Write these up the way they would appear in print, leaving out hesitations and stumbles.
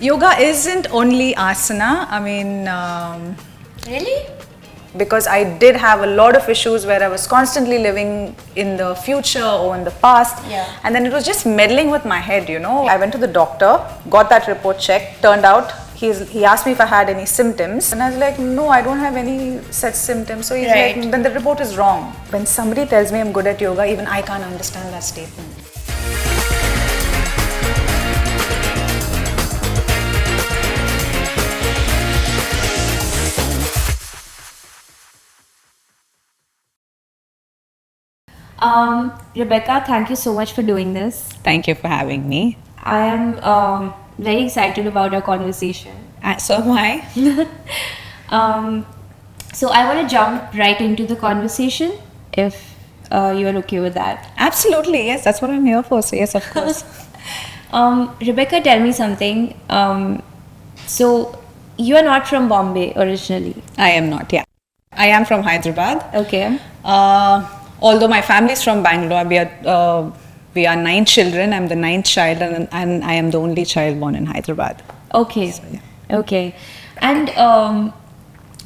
Yoga isn't only asana. I mean, Really? because I did have a lot of issues where I was constantly living in the future or in the past. Yeah. And then it was just meddling with my head, I went to the doctor, got that report checked, turned out he asked me if I had any symptoms. And I was like, no, I don't have any such symptoms. So he's Right. like, then the report is wrong. When somebody tells me I'm good at yoga, even I can't understand that statement. Rebecca, thank you so much for doing this. Thank you for having me. I am very excited about our conversation. So am I. So I want to jump right into the conversation, if you are okay with that. Absolutely, yes, that's what I'm here for. So yes, of course. Rebecca, tell me something. So you are not from Bombay originally. I am not, yeah. I am from Hyderabad. Okay. Although my family is from Bangalore, we are 9 children. I'm the 9th child, and I am the only child born in Hyderabad. Okay. So, yeah. Okay. And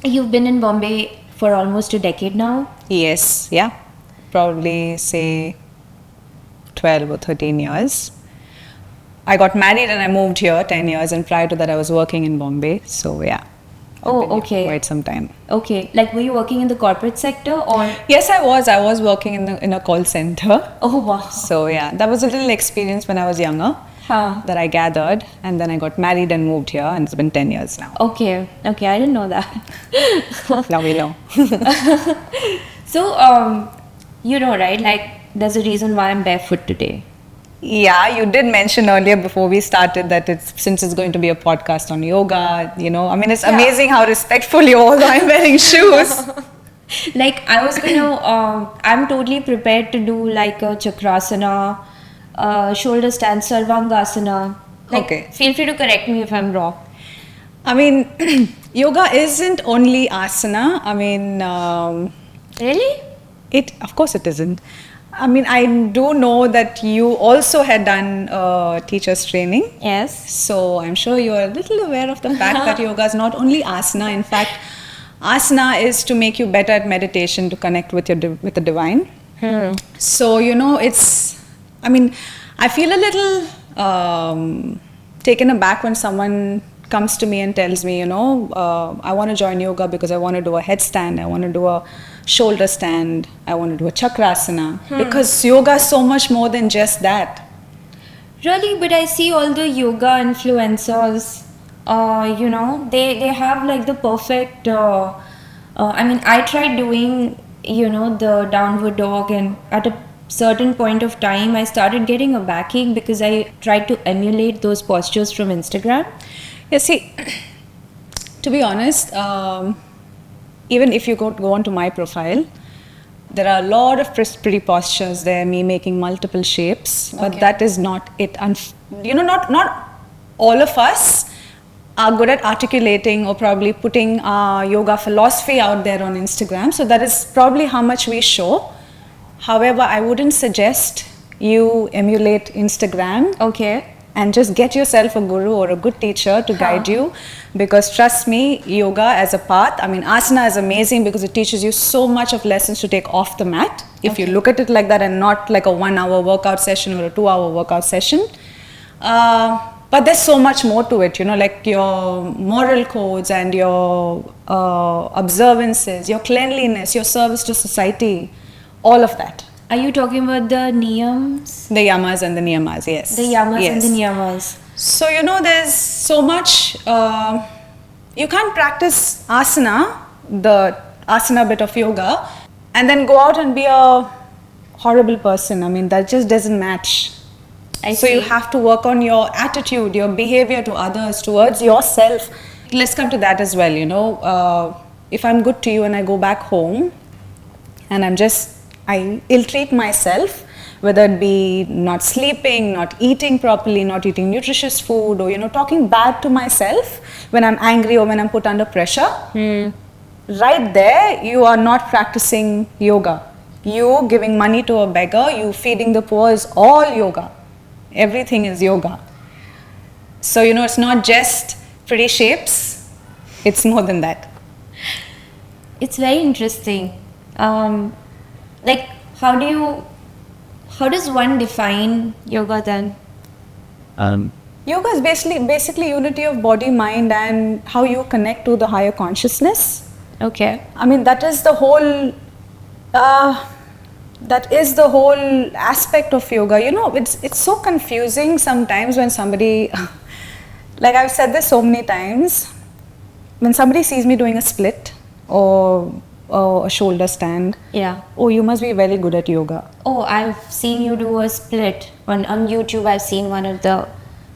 you've been in Bombay for almost a decade now? Yes, yeah. Probably say 12 or 13 years. I got married and I moved here 10 years, and prior to that I was working in Bombay. So yeah. Oh, I've been here okay. Quite some time. Okay. Like, were you working in the corporate sector or? Yes, I was. I was working in a call center. Oh, wow. So yeah, that was a little experience when I was younger. Huh. That I gathered, and then I got married and moved here, and it's been 10 years now. Okay. Okay. I didn't know that. Now we know. So, you know, right? Like, there's a reason why I'm barefoot today. Yeah, you did mention earlier before we started that since it's going to be a podcast on yoga, I mean, it's amazing how respectful you all are in wearing shoes. Like, I was gonna, I'm totally prepared to do like a chakrasana, shoulder stand, sarvangasana. Like, Okay. Feel free to correct me if I'm wrong. I mean, yoga isn't only asana. I mean, Really? of course it isn't. I mean, I do know that you also had done teacher's training. Yes. So I'm sure you're a little aware of the fact that yoga is not only asana. In fact, asana is to make you better at meditation, to connect with with the divine. So, I mean, I feel a little taken aback when someone comes to me and tells me, I want to join yoga because I want to do a headstand, I want to do a shoulder stand, I want to do a chakrasana. Because yoga is so much more than just that. Really, but I see all the yoga influencers, they have like the perfect, I mean, I tried doing, the downward dog, and at a certain point of time, I started getting a backache because I tried to emulate those postures from Instagram. Yeah, see, to be honest, even if you go onto my profile, there are a lot of pretty postures there, me making multiple shapes, but that is not it. Not all of us are good at articulating or probably putting our yoga philosophy out there on Instagram. So that is probably how much we show. However, I wouldn't suggest you emulate Instagram. Okay. And just get yourself a guru or a good teacher to guide you, because trust me, yoga as a path, I mean, asana is amazing because it teaches you so much of lessons to take off the mat. If you look at it like that and not like a 1-hour workout session or a 2-hour workout session. But there's so much more to it, like your moral codes and your observances, your cleanliness, your service to society, all of that. Are you talking about the niyams? The yamas and the niyamas, yes. The yamas Yes. and the niyamas. So, there's so much, you can't practice asana, the asana bit of yoga, and then go out and be a horrible person. I mean, that just doesn't match. So you have to work on your attitude, your behavior to others, towards yourself. Let's come to that as well, if I'm good to you and I go back home and I ill-treat myself, whether it be not sleeping, not eating properly, not eating nutritious food, or talking bad to myself when I'm angry or when I'm put under pressure. Right there, you are not practicing yoga. You giving money to a beggar, you feeding the poor is all yoga. Everything is yoga. So, it's not just pretty shapes, it's more than that. It's very interesting. Like, how does one define yoga then? Yoga is basically unity of body, mind, and how you connect to the higher consciousness. Okay. I mean, that is the whole aspect of yoga. It's so confusing sometimes when somebody, like I've said this so many times, when somebody sees me doing a split or a shoulder stand, Yeah. oh, you must be very good at yoga. Oh, I've seen you do a split on YouTube. I've seen one of the,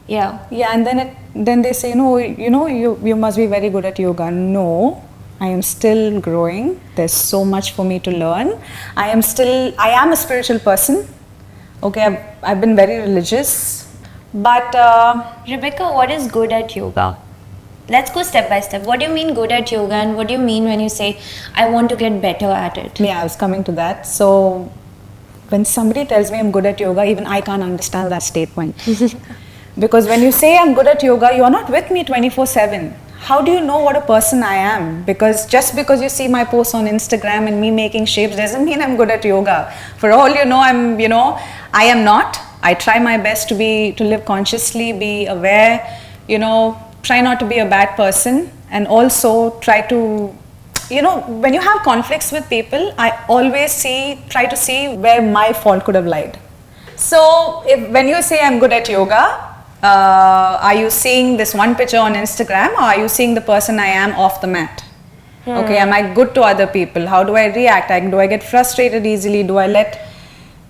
yeah. Yeah, and then they say, no, you must be very good at yoga. No, I am still growing. There's so much for me to learn. I am a spiritual person. Okay, I've been very religious, but Rebecca, what is good at yoga? Let's go step by step. What do you mean good at yoga, and what do you mean when you say, I want to get better at it? yeah, I was coming to that. So when somebody tells me I'm good at yoga, even I can't understand that statement. Because when you say I'm good at yoga, you are not with me 24/7. How do you know what a person I am? Because just because you see my posts on Instagram and me making shapes doesn't mean I'm good at yoga. For all you know, I am not. I try my best to live consciously, be aware, try not to be a bad person, and also try to, when you have conflicts with people, I always try to see where my fault could have lied. So when you say I'm good at yoga, are you seeing this one picture on Instagram, or are you seeing the person I am off the mat? Okay, am I good to other people? How do I react? Do I get frustrated easily? Do I let,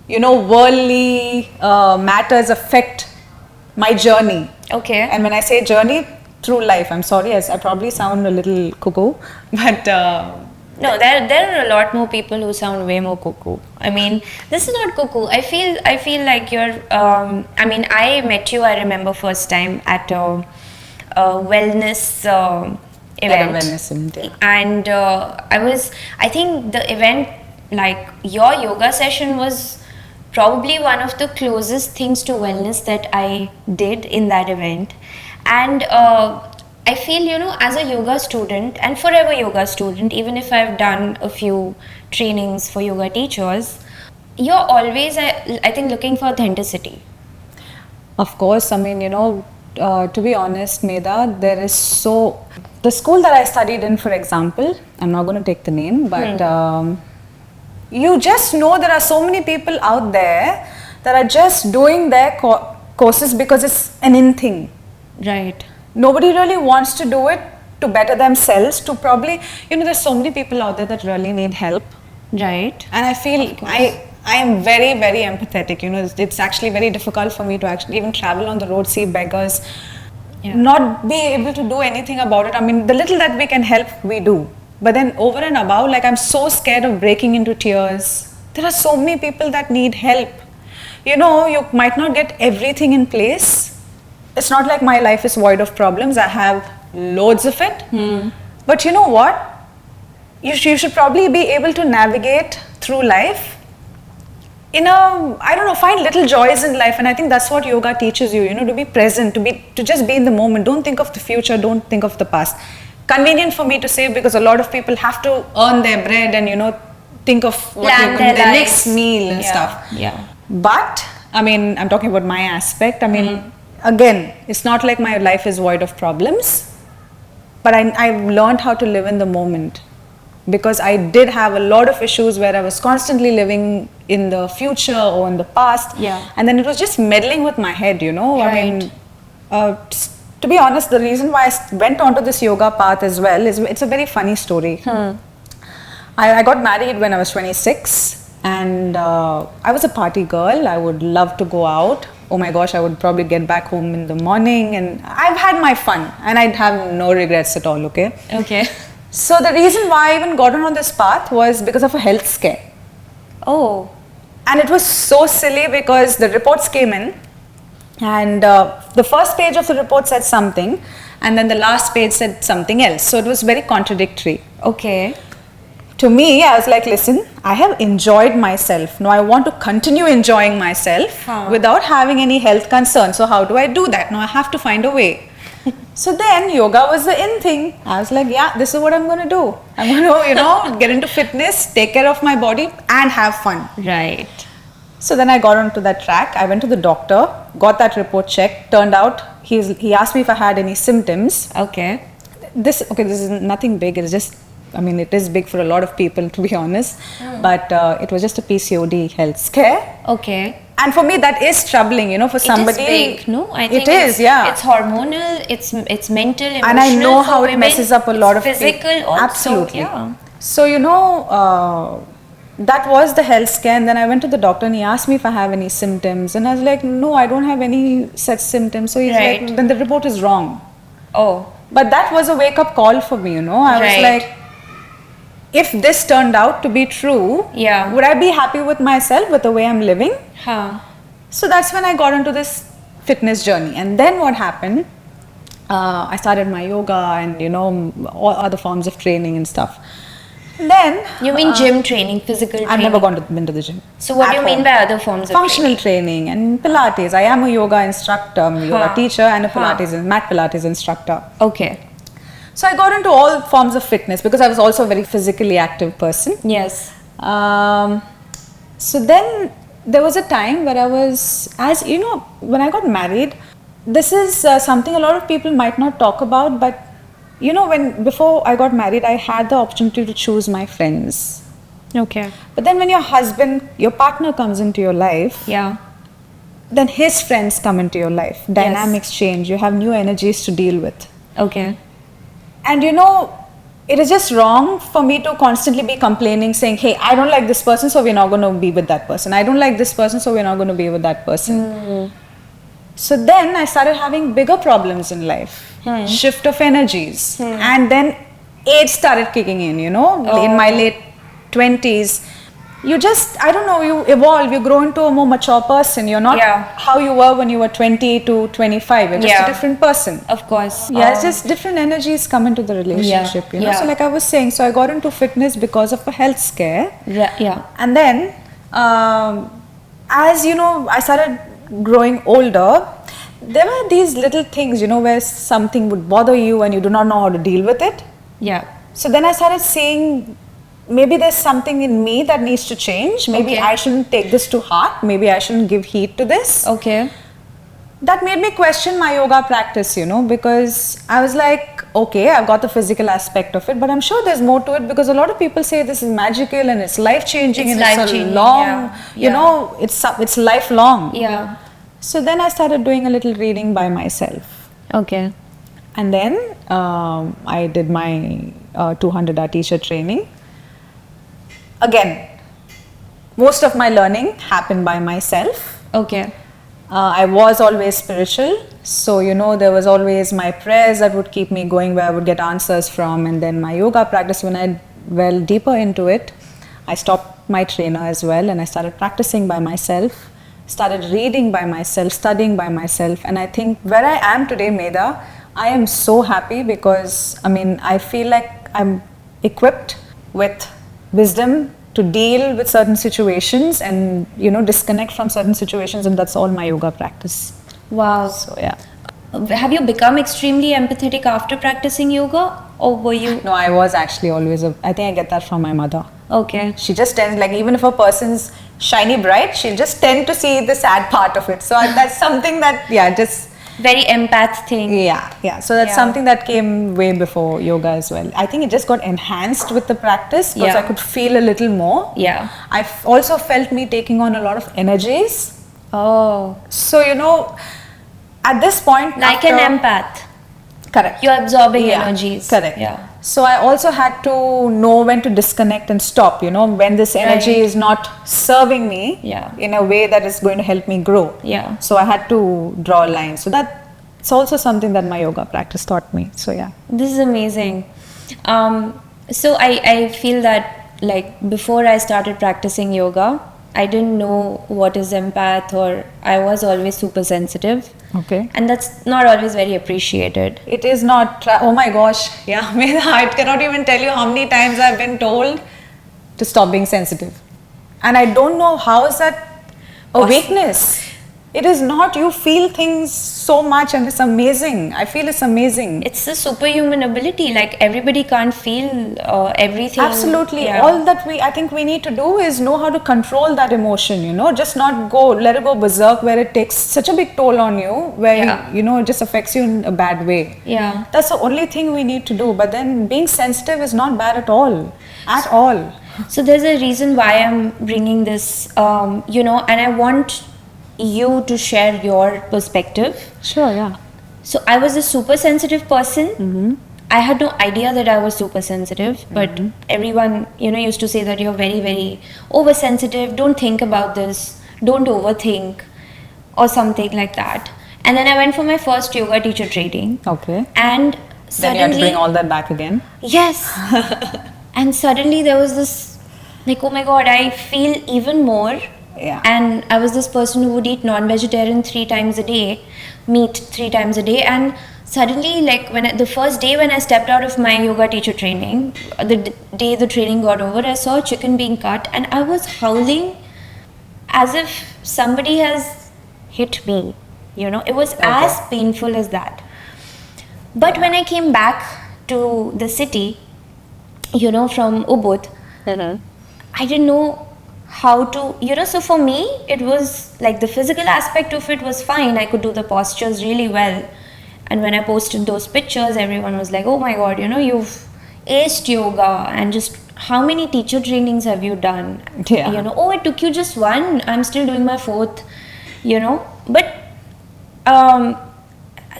worldly matters affect my journey? Okay. And when I say journey, through life, I'm sorry, I probably sound a little cuckoo, but no, there are a lot more people who sound way more cuckoo. I mean, this is not cuckoo. I feel like you're. I mean, I met you. I remember first time at a wellness event. At a wellness event, yeah. And I think the event, like your yoga session, was probably one of the closest things to wellness that I did in that event. And I feel, as a yoga student and forever yoga student, even if I've done a few trainings for yoga teachers, you're always, I think, looking for authenticity. Of course, I mean, to be honest, Medha, the school that I studied in, for example, I'm not going to take the name, but you just know there are so many people out there that are just doing their courses because it's an in thing. Right. Nobody really wants to do it to better themselves, to probably, there's so many people out there that really need help. Right. And I feel I am very, very empathetic. It's actually very difficult for me to actually even travel on the road, see beggars, not be able to do anything about it. I mean, the little that we can help, we do. But then over and above, like, I'm so scared of breaking into tears. There are so many people that need help. You might not get everything in place. It's not like my life is void of problems. I have loads of it. But you know what? You should probably be able to navigate through life find little joys in life. And I think that's what yoga teaches you, to be present, to just be in the moment. Don't think of the future, don't think of the past. Convenient for me to say, because a lot of people have to earn their bread and, think of what their next meal and stuff. Yeah. But, I mean, I'm talking about my aspect. I mean, again, it's not like my life is void of problems, but I've learned how to live in the moment, because I did have a lot of issues where I was constantly living in the future or in the past. Yeah. And then it was just meddling with my head, Right. I mean, to be honest, the reason why I went onto this yoga path as well is, it's a very funny story. I got married when I was 26, and I was a party girl. I would love to go out. Oh my gosh, I would probably get back home in the morning, and I've had my fun, and I'd have no regrets at all, okay? Okay. So the reason why I even got on this path was because of a health scare. Oh. And it was so silly, because the reports came in, and the first page of the report said something, and then the last page said something else. So it was very contradictory. Okay. to me, I was like, listen, I have enjoyed myself. Now I want to continue enjoying myself without having any health concerns. So how do I do that? Now I have to find a way. So then yoga was the in thing. I was like, yeah, this is what I'm going to do. I'm going to, get into fitness, take care of my body and have fun. Right. So then I got onto that track. I went to the doctor, got that report checked. Turned out he asked me if I had any symptoms. Okay. This is nothing big. It's just, it is big for a lot of people, to be honest. But it was just a PCOD health scare. Okay. And for me, that is troubling, for somebody. It is big, no? I think it is, yeah. It's hormonal, it's mental, emotional. And I know how women, it messes up a lot of physical people. also. Absolutely. Yeah. So, that was the health scare. And then I went to the doctor and he asked me if I have any symptoms. And I was like, no, I don't have any such symptoms. So he's like, then the report is wrong. Oh. But that was a wake-up call for me, I was like, if this turned out to be true, would I be happy with myself, with the way I'm living? So that's when I got into this fitness journey. And then what happened, I started my yoga and, all other forms of training and stuff. Then you mean gym training, physical training? I've never been to the gym. So what do you mean by other forms of functional training and Pilates. I am a yoga instructor, I'm a yoga teacher and a mat Pilates instructor. Okay. So I got into all forms of fitness because I was also a very physically active person. Yes. So then there was a time where I was, when I got married, this is something a lot of people might not talk about, but before I got married, I had the opportunity to choose my friends. Okay. But then when your partner comes into your life, then his friends come into your life. Dynamics change. You have new energies to deal with. Okay. And it is just wrong for me to constantly be complaining, saying, hey, I don't like this person, so we're not going to be with that person. I don't like this person, so we're not going to be with that person. So then I started having bigger problems in life. Shift of energies. And then age started kicking in, in my late 20s. You evolve, you grow into a more mature person. You're not how you were when you were 20 to 25. You're just a different person. Of course. It's just different energies come into the relationship, So like I was saying, so I got into fitness because of a health scare. And then, as I started growing older, there were these little things, where something would bother you and you do not know how to deal with it. So then I started saying, maybe there's something in me that needs to change. Maybe I shouldn't take this to heart. Maybe I shouldn't give heed to this. Okay. That made me question my yoga practice, because I was like, okay, I've got the physical aspect of it, but I'm sure there's more to it because a lot of people say this is magical and it's life-changing and it's a long, it's lifelong. So then I started doing a little reading by myself. Okay. And then I did my 200-hour teacher training. Again, most of my learning happened by myself. Okay. I was always spiritual. So, there was always my prayers that would keep me going, where I would get answers from. And then my yoga practice, when I went deeper into it, I stopped my trainer as well. And I started practicing by myself, started reading by myself, studying by myself. And I think where I am today, Medha, I am so happy because, I feel like I'm equipped with wisdom to deal with certain situations and, disconnect from certain situations. And that's all my yoga practice. Wow. So, yeah. Have you become extremely empathetic after practicing yoga? Or were you? No, I was actually always, I think I get that from my mother. Okay. She just tends, like, even if a person's shiny bright, she'll just tend to see the sad part of it. So that's something that, just... Very empath thing. Yeah. So that's something that came way before yoga as well. I think it just got enhanced with the practice because I could feel a little more. I also felt me taking on a lot of energies. Oh. So, at this point... Like an empath. Correct. You're absorbing energies. Correct. So I also had to know when to disconnect and stop, when this energy is not serving me in a way that is going to help me grow. So I had to draw a line. So that's also something that my yoga practice taught me. So This is amazing. So I feel that, like, before I started practicing yoga, I didn't know what is empath, or I was always super sensitive. Okay. And that's not always very appreciated. It is not. Oh my gosh. Yeah, I cannot even tell you how many times I've been told to stop being sensitive. And I don't know how is that a weakness. It is not. You feel things so much and it's amazing. I feel it's amazing. It's a superhuman ability. Like everybody can't feel everything. Absolutely. Yeah. All that I think we need to do is know how to control that emotion, you know, just not let it go berserk where it takes such a big toll on you, where, you know, it just affects you in a bad way. Yeah. That's the only thing we need to do. But then being sensitive is not bad at all. At all. So there's a reason why I'm bringing this, you know, and I want you to share your perspective. Sure, yeah. So I was a super sensitive person. I had no idea that I was super sensitive, but everyone, you know, used to say that you're very, very oversensitive. Don't think about this. Don't overthink, or something like that. And then I went for my first yoga teacher training. Okay. And Then suddenly, you had to bring all that back again. yes. And suddenly there was this, like, oh my God, I feel even more. Yeah. And I was this person who would eat non-vegetarian 3 times a day, meat 3 times a day, and suddenly, like, the first day when I stepped out of my yoga teacher training, the day the training got over, I saw a chicken being cut, and I was howling as if somebody has hit me. You know, it was as painful as that. But when I came back to the city, you know, from Ubud, I didn't know how to, you know, so for me it was like the physical aspect of it was fine. I could do the postures really well, and when I posted those pictures, everyone was like, oh my God, you know, you've aced yoga, and just how many teacher trainings have you done? Yeah. You know, oh, it took you just 1, I'm still doing my 4th, you know. But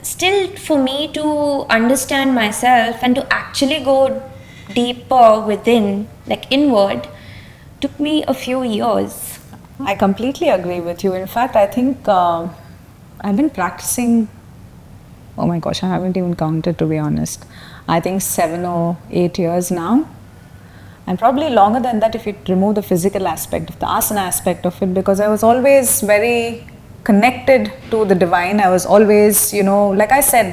still, for me to understand myself and to actually go deeper within, like inward, took me a few years. I completely agree with you. In fact, I think I've been practicing, oh my gosh, I haven't even counted, to be honest. I think 7 or 8 years now. And probably longer than that if you remove the physical aspect of the asana aspect of it, because I was always very connected to the divine. I was always, you know, like I said,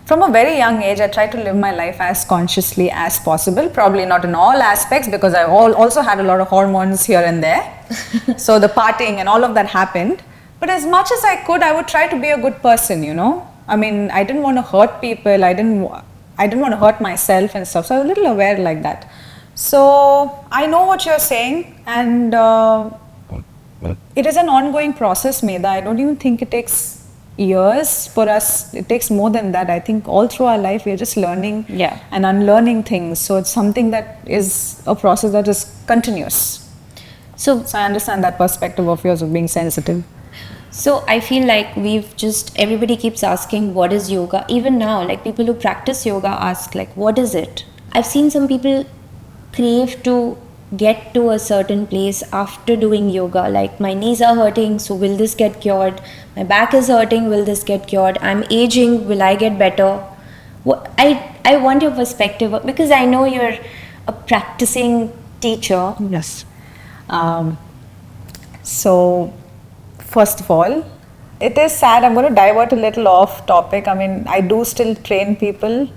from a very young age, I tried to live my life as consciously as possible. Probably not in all aspects, because I also had a lot of hormones here and there. So the partying and all of that happened. But as much as I could, I would try to be a good person, you know. I mean, I didn't want to hurt people. I didn't want to hurt myself and stuff. So I was a little aware like that. So I know what you're saying, and it is an ongoing process, Medha. I don't even think it takes years for us. It takes more than that. I think all through our life we are just learning and unlearning things. So it's something that is a process that is continuous. So I understand that perspective of yours of being sensitive. So I feel like everybody keeps asking, what is yoga? Even now, like people who practice yoga ask, like, what is it? I've seen some people crave to get to a certain place after doing yoga, like my knees are hurting, so will this get cured? My back is hurting, will this get cured? I'm aging, will I get better? I want your perspective, because I know you're a practicing teacher. Yes. So first of all, it is sad. I'm going to divert a little off topic. I mean, I do still train people,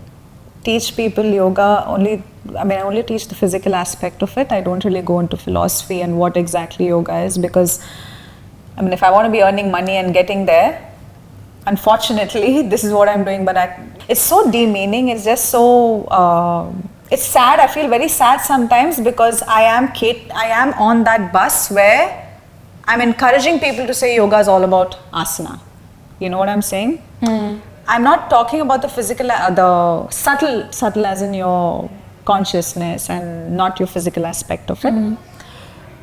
teach people yoga only. I mean, I only teach the physical aspect of it. I don't really go into philosophy and what exactly yoga is, because, I mean, if I want to be earning money and getting there, unfortunately, this is what I'm doing. But it's so demeaning. It's just so, it's sad. I feel very sad sometimes, because I am on that bus where I'm encouraging people to say yoga is all about asana. You know what I'm saying? I'm not talking about the physical, the subtle as in your consciousness and not your physical aspect of it.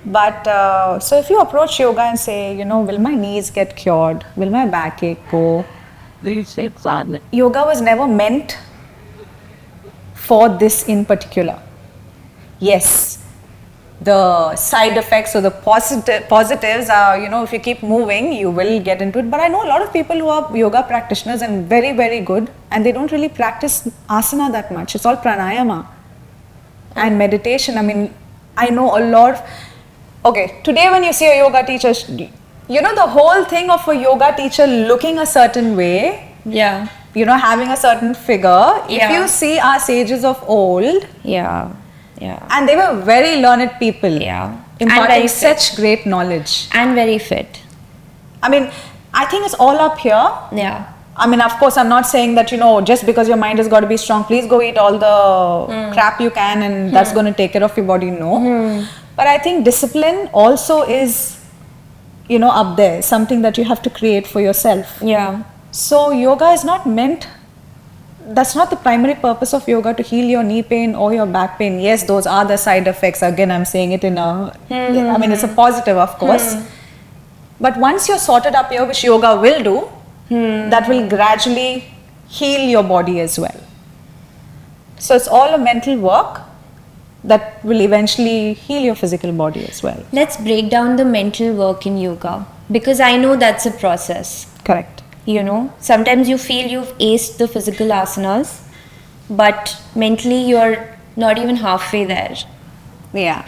But so if you approach yoga and say, you know, will my knees get cured? Will my backache go? Yoga was never meant for this in particular. Yes, the side effects or the positives are, you know, if you keep moving, you will get into it. But I know a lot of people who are yoga practitioners and very, very good, and they don't really practice asana that much. It's all pranayama and meditation. I mean, I know a lot of, okay, today when you see a yoga teacher, you know, the whole thing of a yoga teacher looking a certain way, Yeah. you know, having a certain figure. If you see our sages of old, Yeah. And they were very learned people. Yeah. Imparting very such great knowledge. And very fit. I mean, I think it's all up here. Yeah. I mean, of course, I'm not saying that, just because your mind has got to be strong, please go eat all the crap you can and that's going to take care of your body. No. But I think discipline also is, up there, something that you have to create for yourself. Yeah. So yoga is not meant, that's not the primary purpose of yoga, to heal your knee pain or your back pain. Yes, those are the side effects. Again, I'm saying it in I mean, it's a positive, of course. But once you're sorted up here, which yoga will do, that will gradually heal your body as well. So it's all a mental work that will eventually heal your physical body as well. Let's break down the mental work in yoga, because I know that's a process. Correct. Sometimes you feel you've aced the physical asanas, but mentally you're not even halfway there. Yeah.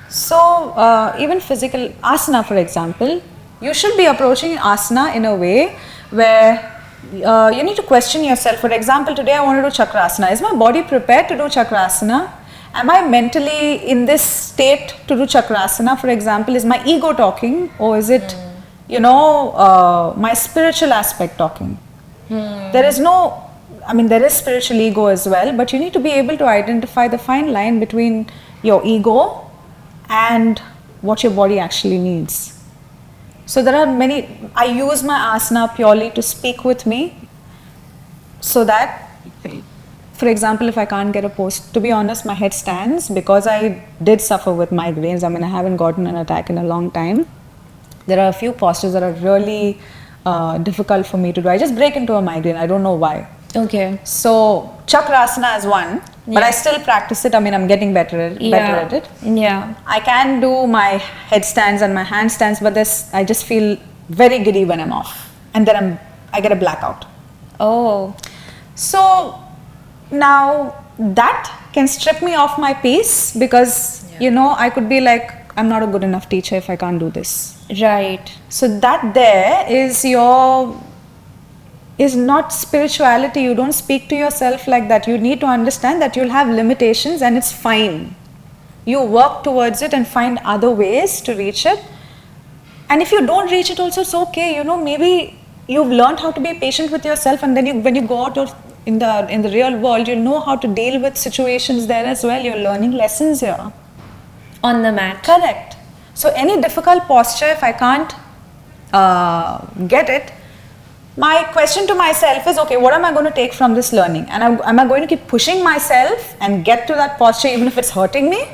So even physical asana, for example, you should be approaching asana in a way where you need to question yourself. For example, today I want to do chakrasana. Is my body prepared to do chakrasana? Am I mentally in this state to do chakrasana? For example, is my ego talking, or is it, my spiritual aspect talking? There is there is spiritual ego as well, but you need to be able to identify the fine line between your ego and what your body actually needs. So there are I use my asana purely to speak with me, so that, for example, if I can't get a pose, to be honest, my head stands because I did suffer with migraines. I mean, I haven't gotten an attack in a long time. There are a few postures that are really difficult for me to do. I just break into a migraine. I don't know why. Okay. So chakrasana is one, but I still practice it. I mean, I'm getting better at it. Yeah. I can do my headstands and my handstands, but I just feel very giddy when I'm off, and then I get a blackout. Oh. So now that can strip me off my peace, because I could be like, I'm not a good enough teacher if I can't do this. Right. So that there is not spirituality. You don't speak to yourself like that. You need to understand that you'll have limitations, and it's fine. You work towards it and find other ways to reach it. And if you don't reach it also, it's okay. Maybe you've learned how to be patient with yourself, and then when you go out in the real world, you'll know how to deal with situations there as well. You're learning lessons here. On the mat. Correct. So any difficult posture, if I can't get it, my question to myself is, okay, what am I going to take from this learning? And am I going to keep pushing myself and get to that posture even if it's hurting me?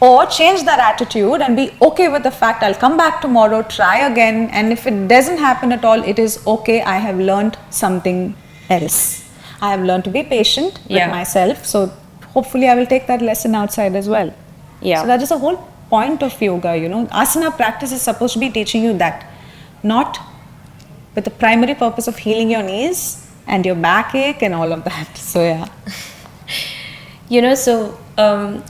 Or change that attitude and be okay with the fact I'll come back tomorrow, try again, and if it doesn't happen at all, it is okay. I have learned something else. I have learned to be patient with myself. So hopefully I will take that lesson outside as well. Yeah. So that is the whole point of yoga, Asana practice is supposed to be teaching you that, not with the primary purpose of healing your knees and your backache and all of that. So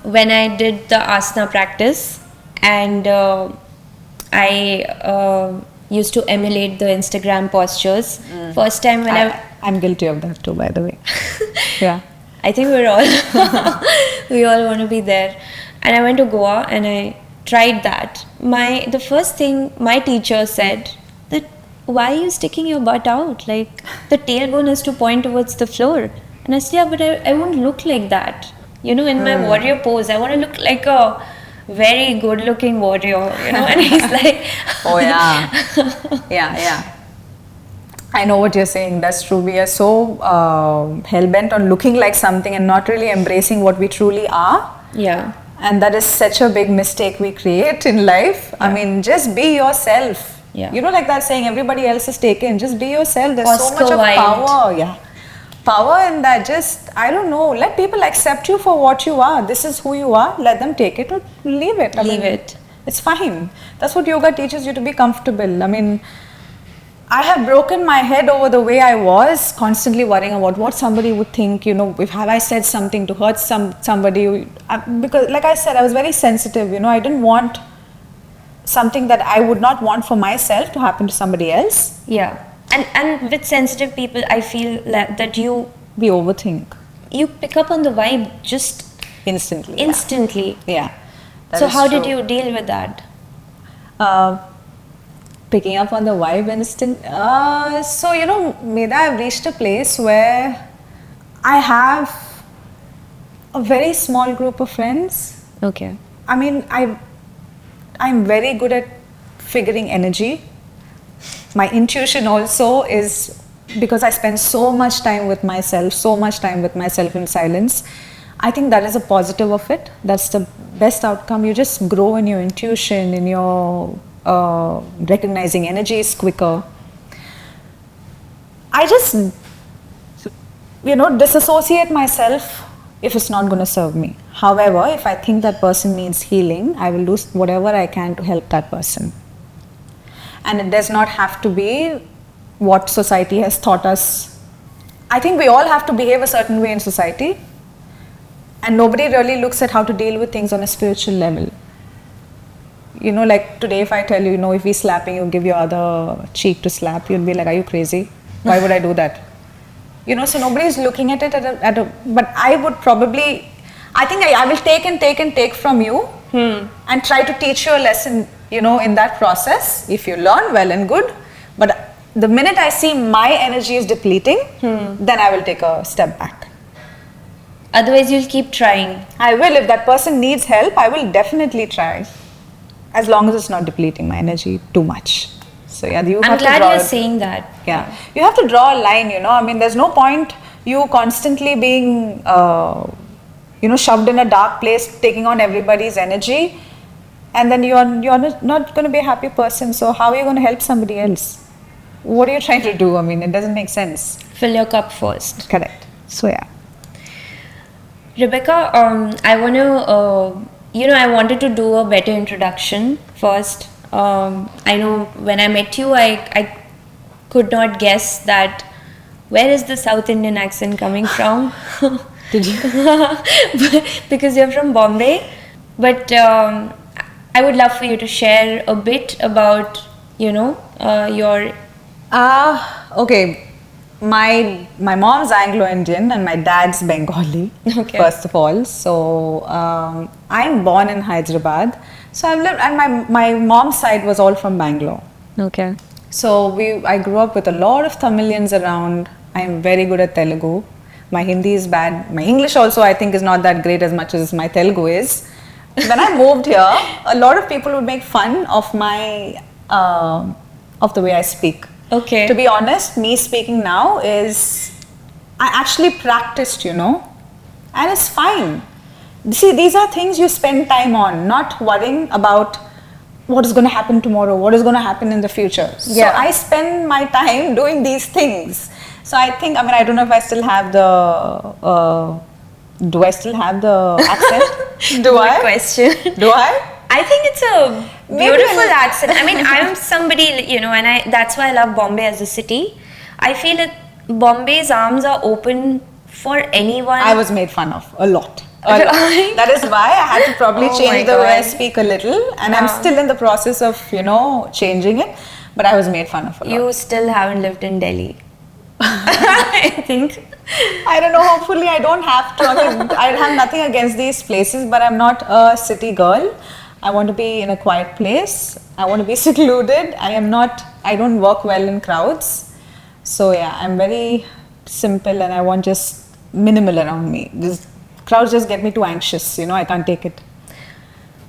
when I did the asana practice, and I used to emulate the Instagram postures. First time when I'm guilty of that too, by the way. Yeah. I think we all want to be there. And I went to Goa and I tried that. The first thing my teacher said, that why are you sticking your butt out? Like, the tailbone has to point towards the floor. And I said, yeah, but I won't look like that. In my warrior pose, I want to look like a very good looking warrior, And he's like, oh yeah. Yeah. I know what you're saying. That's true. We are so hell-bent on looking like something and not really embracing what we truly are. Yeah. And that is such a big mistake we create in life. Yeah. I mean, just be yourself. Yeah. Like that saying, everybody else is taken. Just be yourself. There's Oscar so much of Wilde. power. Yeah. Power in that. Just, I don't know, let people accept you for what you are. This is who you are. Let them take it or leave it. Leave it. It's fine. That's what yoga teaches you, to be comfortable. I mean, I have broken my head over the way I was, constantly worrying about what somebody would think, if have I said something to hurt somebody. Because like I said, I was very sensitive, I didn't want something that I would not want for myself to happen to somebody else. Yeah. And with sensitive people, I feel that you overthink. You pick up on the vibe just instantly. Instantly. Yeah. That So is how did true. you deal with that? Picking up on the vibe instant. So, Medha, I've reached a place where I have a very small group of friends. Okay. I mean, I'm very good at figuring energy. My intuition also is because I spend so much time with myself in silence. I think that is a positive of it. That's the best outcome. You just grow in your intuition, in your recognizing energies quicker. I just, disassociate myself if it's not going to serve me. However, if I think that person needs healing, I will do whatever I can to help that person. And it does not have to be what society has taught us. I think we all have to behave a certain way in society, and nobody really looks at how to deal with things on a spiritual level. Like today, if I tell you, if we slapping you, give your other cheek to slap, you'll be like, are you crazy? Why would I do that? So nobody is looking at it but I would probably, I think I will take from you and try to teach you a lesson, in that process. If you learn, well and good. But the minute I see my energy is depleting, then I will take a step back. Otherwise, you'll keep trying. I will. If that person needs help, I will definitely try. As long as it's not depleting my energy too much. So yeah, I'm glad you're saying that. Yeah, you have to draw a line. I mean, there's no point you constantly being, shoved in a dark place, taking on everybody's energy, and then you're not going to be a happy person. So how are you going to help somebody else? What are you trying to do? I mean, it doesn't make sense. Fill your cup first. Correct. So yeah. Rebecca, I want to, I wanted to do a better introduction first. I know when I met you, I could not guess that where is the South Indian accent coming from? Did you? Because you're from Bombay. But I would love for you to share a bit about, your... Okay. My mom's Anglo-Indian and my dad's Bengali, first of all. So I'm born in Hyderabad. So I've lived, and my mom's side was all from Bangalore. Okay. So I grew up with a lot of Tamilians around. I'm very good at Telugu. My Hindi is bad. My English also I think is not that great as much as my Telugu is. When I moved here, a lot of people would make fun of of the way I speak. Okay. To be honest, me speaking now is, I actually practiced, and it's fine. See, these are things you spend time on, not worrying about what is going to happen tomorrow, what is going to happen in the future. Yeah. So I spend my time doing these things. So I think, I don't know if I still have do I still have the accent? Do I? Good question. Do I? I think it's a beautiful accent. I mean, I'm somebody, and that's why I love Bombay as a city. I feel that Bombay's arms are open for anyone. I was made fun of a lot. That is why I had to probably change the way I speak a little, and I'm still in the process of, changing it, but I was made fun of a lot. You still haven't lived in Delhi. I think. I don't know, hopefully I don't have to. I have nothing against these places, but I'm not a city girl. I want to be in a quiet place. I want to be secluded. I don't work well in crowds. So yeah, I'm very simple and I want just minimal around me. Crowds just get me too anxious, I can't take it.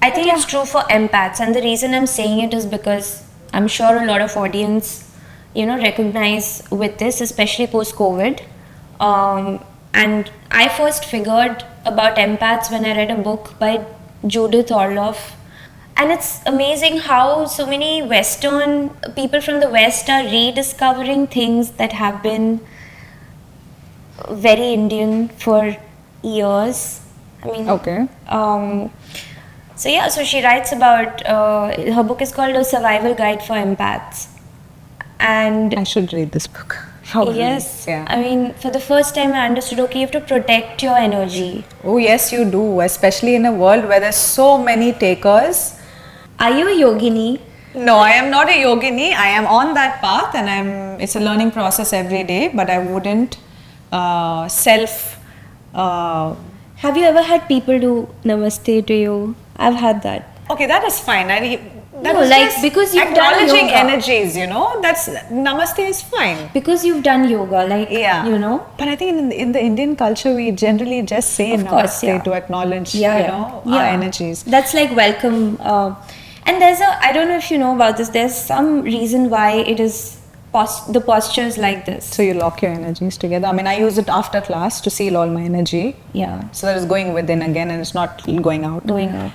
I think it's true for empaths, and the reason I'm saying it is because I'm sure a lot of audience, recognize with this, especially post-COVID. And I first figured about empaths when I read a book by Judith Orloff. And it's amazing how so many Western people from the West are rediscovering things that have been very Indian for years. I mean, okay. So she writes about, her book is called A Survival Guide for Empaths. And I should read this book. Probably. Yes. Yeah. I mean, for the first time I understood, okay, you have to protect your energy. Oh yes, you do, especially in a world where there's so many takers. Are you a yogini? No, I am not a yogini. I am on that path and it's a learning process every day, but I wouldn't Have you ever had people do namaste to you? I've had that. Okay, that is fine. That No, was like, just because you've done acknowledging yoga. energies, you know. That's namaste is fine. Because you've done yoga, like, Yeah. you know. But I think in the Indian culture, we generally just say Of course, namaste yeah. to acknowledge, Yeah, you yeah. know, Yeah. our energies. That's like welcome. And I don't know if you know about this, there's some reason why it is, the posture is like this. So you lock your energies together. I mean, I use it after class to seal all my energy. Yeah. So that it's going within again and it's not going out. Going out.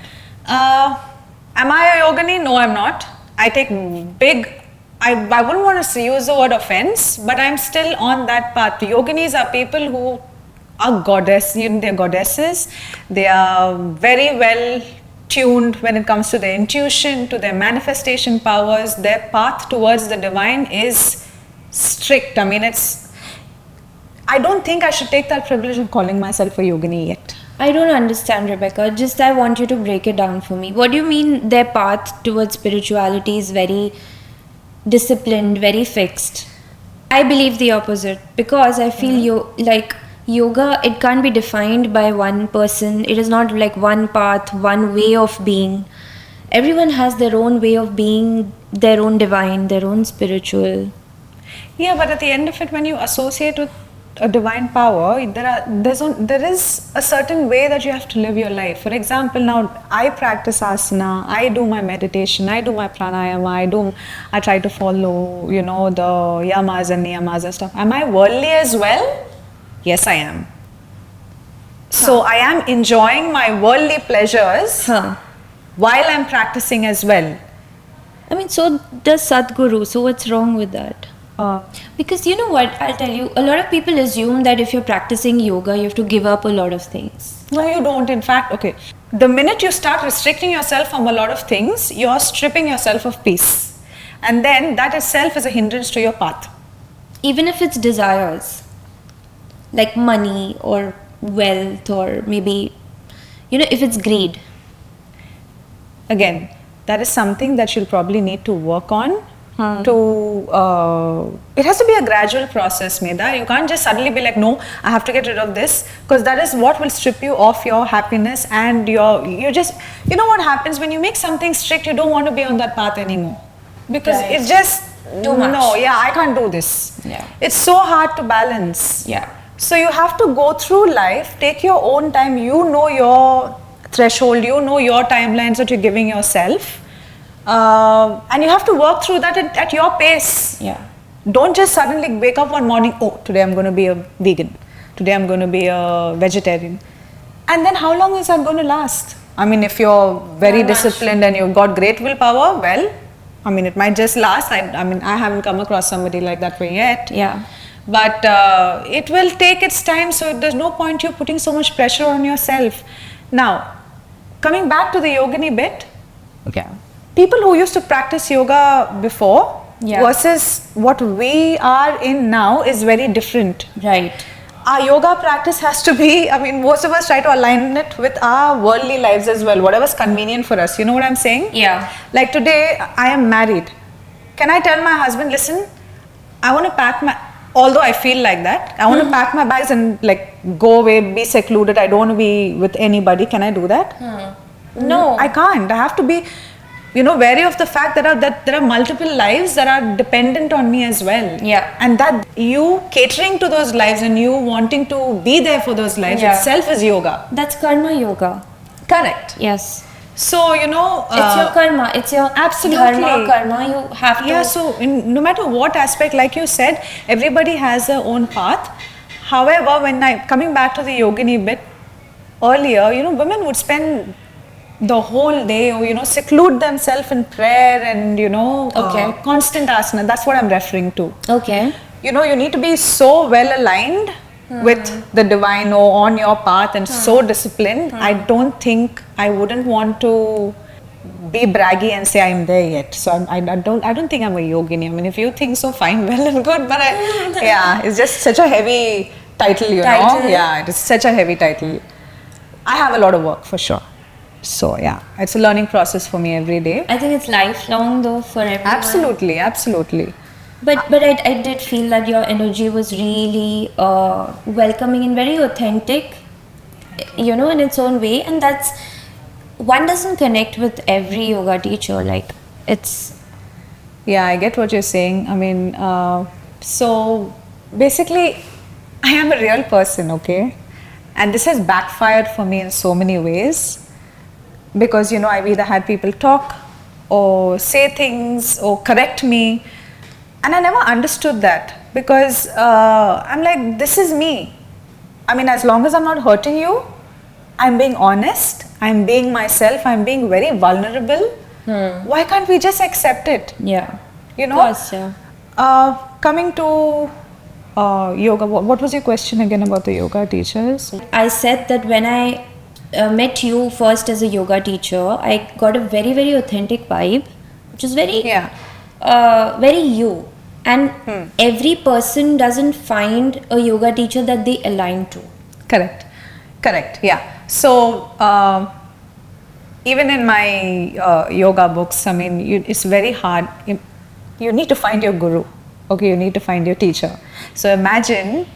Am I a yogini? No, I'm not. I take I wouldn't want to use the word offense, but I'm still on that path. Yoginis are people who are they're goddesses. They are very well tuned when it comes to their intuition, to their manifestation powers. Their path towards the divine is strict. I mean, I don't think I should take that privilege of calling myself a yogini yet. I don't understand, Rebecca. Just I want you to break it down for me. What do you mean their path towards spirituality is very disciplined, very fixed? I believe the opposite, because I feel like yoga, it can't be defined by one person. It is not like one path, one way of being. Everyone has their own way of being, their own divine, their own spiritual. Yeah, but at the end of it, when you associate with a divine power, there is a certain way that you have to live your life. For example, now I practice asana, I do my meditation, I do my pranayama, I try to follow, you know, the yamas and niyamas and stuff. Am I worldly as well? Yes, I am. So I am enjoying my worldly pleasures while I'm practicing as well. I mean, so does Sadhguru. So what's wrong with that? Because you know what, I'll tell you, a lot of people assume that if you're practicing yoga, you have to give up a lot of things. No, you don't. In fact, okay, the minute you start restricting yourself from a lot of things, you're stripping yourself of peace. And then that itself is a hindrance to your path. Even if it's desires, like money or wealth, or maybe, you know, if it's greed. Again, that is something that you'll probably need to work on. It has to be a gradual process, Medha. You can't just suddenly be like, no, I have to get rid of this, because that is what will strip you of your happiness and you know what happens when you make something strict, you don't want to be on that path anymore, because it's just too much. No, yeah, I can't do this. Yeah. It's so hard to balance. Yeah. So you have to go through life, take your own time, you know your threshold, you know your timelines that you're giving yourself. And you have to work through that at your pace. Yeah. Don't just suddenly wake up one morning, oh, today I'm going to be a vegan. Today I'm going to be a vegetarian. And then how long is that going to last? I mean, if you're very disciplined and you've got great willpower, well, I mean, it might just last. I mean, I haven't come across somebody like that yet. Yeah. But it will take its time, so there's no point you putting so much pressure on yourself. Now, coming back to the yogini bit. Okay. People who used to practice yoga before versus what we are in now is very different. Right. Our yoga practice has to be, I mean, most of us try to align it with our worldly lives as well, whatever's convenient for us. You know what I'm saying? Yeah. Like today, I am married. Can I tell my husband, listen, I want to pack although I feel like that, I want to pack my bags and like go away, be secluded, I don't want to be with anybody. Can I do that? No, I can't. I have to be, wary of the fact that there are multiple lives that are dependent on me as well. Yeah. And that you catering to those lives and you wanting to be there for those lives itself is yoga. That's karma yoga. Correct. Yes. So, it's your karma. It's your absolutely karma. You have to. Yeah, so no matter what aspect, like you said, everybody has their own path. However, coming back to the yogini bit earlier, women would spend the whole day or seclude themselves in prayer and constant asana. That's what I'm referring to. Okay. You need to be so well aligned with the divine or on your path and so disciplined. I wouldn't want to be braggy and say I'm there yet. So I don't think I'm a yogini. I mean, if you think so, fine, well and good, but it's just such a heavy title, you know. Yeah, it is such a heavy title. I have a lot of work for sure. So yeah, it's a learning process for me every day. I think it's lifelong though for everyone. Absolutely. But I did feel that your energy was really welcoming and very authentic. you know, in its own way. And that's, one doesn't connect with every yoga teacher. Like, it's, Yeah, I get what you're saying. I mean, so basically, I am a real person, okay? And this has backfired for me in so many ways. Because, you know, I've either had people talk or say things or correct me. And I never understood that. Because I'm like, this is me. I mean, as long as I'm not hurting you, I'm being honest, I'm being myself, I'm being very vulnerable. Why can't we just accept it? yeah. You know? Of course, yeah. Coming to yoga, what was your question again about the yoga teachers? I said that when I met you first as a yoga teacher, I got a very, very authentic vibe, which is very, Yeah. very you. And every person doesn't find a yoga teacher that they align to. Correct, yeah. So even in my yoga books, I mean, it's very hard. You need to find your guru, okay? You need to find your teacher. So imagine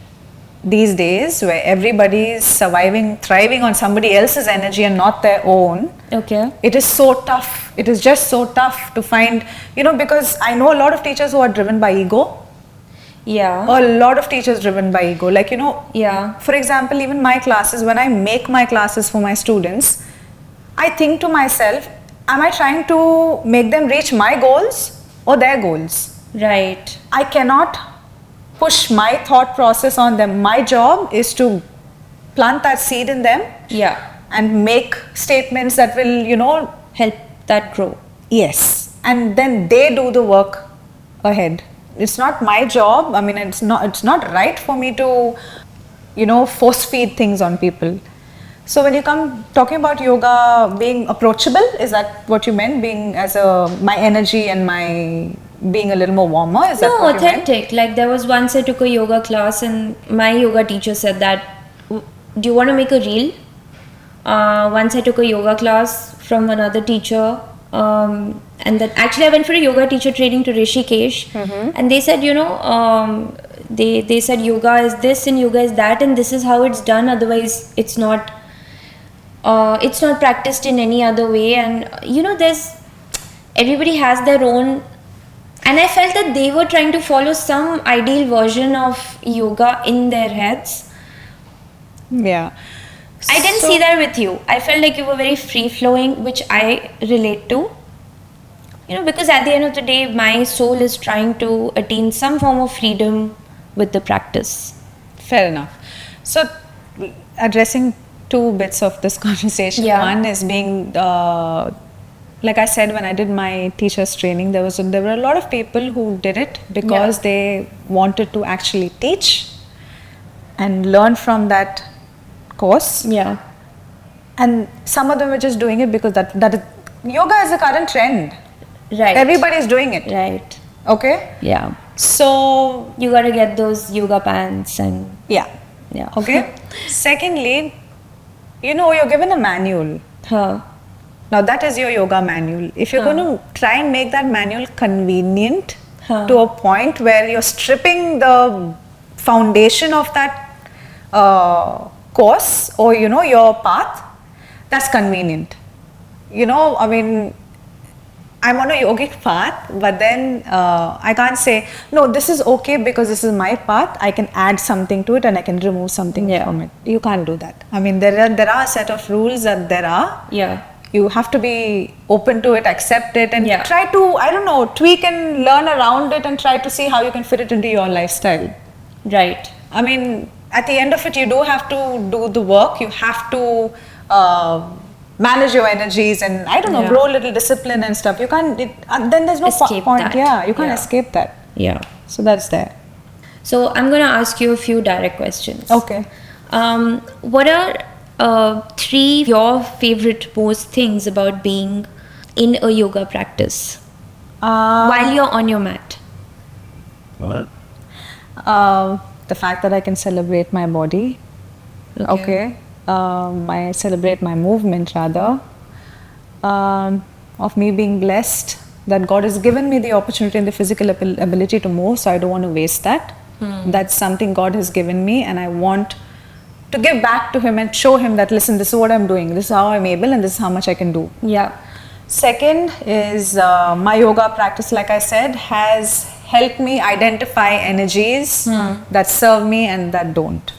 these days where everybody is surviving, thriving on somebody else's energy and not their own. Okay. It is so tough. It is just so tough to find, you know, because I know a lot of teachers who are driven by ego. Yeah. A lot of teachers driven by ego. Like, you know, Yeah. for example, even my classes, when I make my classes for my students, I think to myself, am I trying to make them reach my goals or their goals? Right. I cannot push my thought process on them. My job is to plant that seed in them Yeah. and make statements that will, you know, Help that grow. yes. And then they do the work ahead. It's not my job. I mean, it's not right for me to, you know, force feed things on people. So when you come talking about yoga being approachable, is that what you meant? Being as my energy and my being a little more warmer? Is that No, what you meant? authentic. Like, there was once I took a yoga class and my yoga teacher said that, do you want to make a reel? Once I took a yoga class from another teacher, and then actually I went for a yoga teacher training to Rishikesh, and they said, you know, they said yoga is this and yoga is that, and this is how it's done. Otherwise, it's not practiced in any other way. And you know, everybody has their own. And I felt that they were trying to follow some ideal version of yoga in their heads. Yeah. I didn't see that with you. I felt like you were very free flowing, which I relate to. You know, because at the end of the day, my soul is trying to attain some form of freedom with the practice. Fair enough. So, addressing two bits of this conversation. Yeah. One is being, like I said, when I did my teacher's training, there were a lot of people who did it because they wanted to actually teach and learn from that course. Yeah. And some of them were just doing it because that is, yoga is the current trend. Right. Everybody's doing it. Right. Okay. Yeah. So You gotta get those yoga pants and yeah. Okay. Secondly, you know, you're given a manual. Huh. Now that is your yoga manual. If you're going to try and make that manual convenient to a point where you're stripping the foundation of that course or, you know, your path, that's convenient. You know, I mean, I'm on a yogic path, but then I can't say, no, this is okay because this is my path. I can add something to it and I can remove something from it. You can't do that. I mean, there are a set of rules that there are. Yeah. You have to be open to it, accept it, and Yeah. try to, I don't know, tweak and learn around it and try to see how you can fit it into your lifestyle. Right. I mean, at the end of it, you do have to do the work. You have to manage your energies and, I don't know, grow a little discipline and stuff. You can't, then there's no Escape point. that. Yeah, you can't Yeah. escape that. Yeah. So that's there. So I'm gonna ask you a few direct questions. Okay. What are 3 your favorite most things about being in a yoga practice while you're on your mat? What? The fact that I can celebrate my body. Okay. I celebrate my movement rather. Of me being blessed that God has given me the opportunity and the physical ability to move, so I don't want to waste that. That's something God has given me, and I want to give back to him and show him that, listen, this is what I'm doing, this is how I'm able, and this is how much I can do. Yeah. Second is my yoga practice, like I said, has helped me identify energies that serve me and that don't.